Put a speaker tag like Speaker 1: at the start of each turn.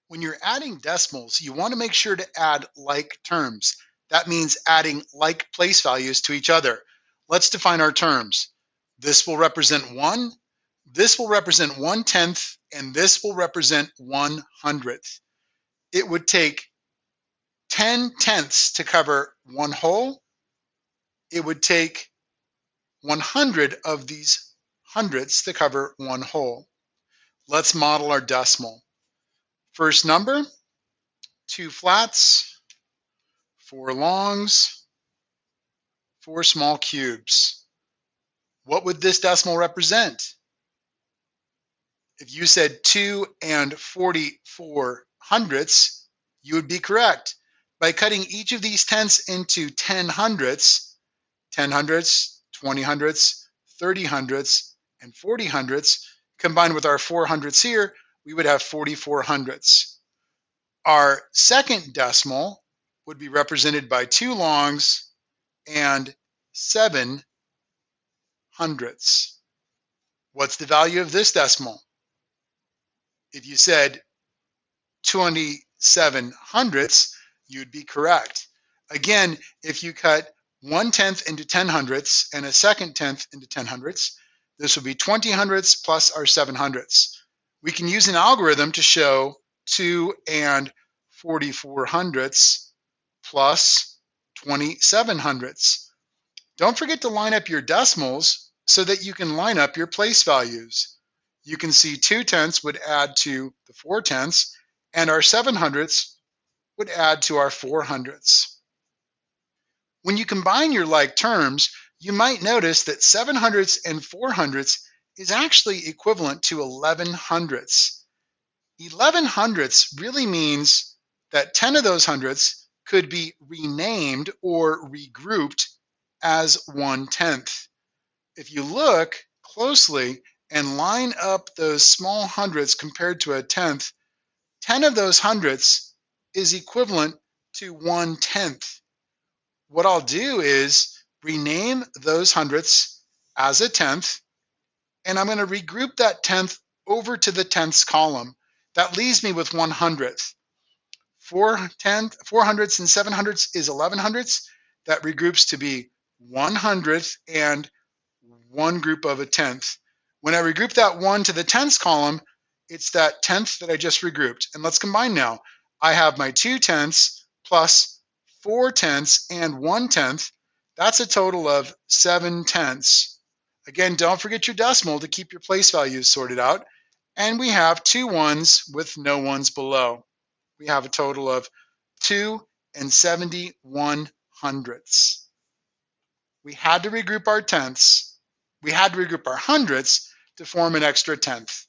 Speaker 1: When you're adding decimals, you want to make sure to add like terms. That means adding like place values to each other. Let's define our terms. This will represent 1, this will represent 1/10, and this will represent 1/100th. It would take 10/10ths to cover one whole. It would take 100 of these hundredths to cover one whole. Let's model our decimal. First number, 2 flats, 4 longs, 4 small cubes. What would this decimal represent? If you said 2 and 44 hundredths, you would be correct. By cutting each of these tenths into 10 hundredths, 10 hundredths, 20 hundredths, 30 hundredths, and 40 hundredths, combined with our 4 hundredths here, we would have 44 hundredths. Our second decimal would be represented by 2 longs and 7 hundredths. What's the value of this decimal? If you said 27 hundredths, you'd be correct. Again, if you cut 1/10 into 10 hundredths and a second tenth into 10 hundredths, this would be 20 hundredths plus our 7 hundredths. We can use an algorithm to show 2 and 44 hundredths plus 27 hundredths. Don't forget to line up your decimals so that you can line up your place values. You can see 2 tenths would add to the 4 tenths, and our 7 hundredths would add to our 4 hundredths. When you combine your like terms, you might notice that 7 hundredths and 4 hundredths is actually equivalent to 11 hundredths. 11 hundredths really means that 10 of those hundredths could be renamed or regrouped as 1/10. If you look closely and line up those small hundredths compared to a tenth, 10 of those hundredths is equivalent to 1/10. What I'll do is rename those hundredths as a tenth, and I'm going to regroup that tenth over to the tenths column. That leaves me with 1/100th. 4 hundredths and 7 hundredths is 11 hundredths. That regroups to be 1/100th and one group of a tenth. When I regroup that 1 to the tenths column, it's that tenth that I just regrouped. And let's combine now. I have my 2 tenths plus 4 tenths and 1/10. That's a total of 7 tenths. Again, don't forget your decimal to keep your place values sorted out. And we have 2 ones with no ones below. We have a total of 2 and 71 hundredths. We had to regroup our tenths. We had to regroup our hundredths to form an extra tenth.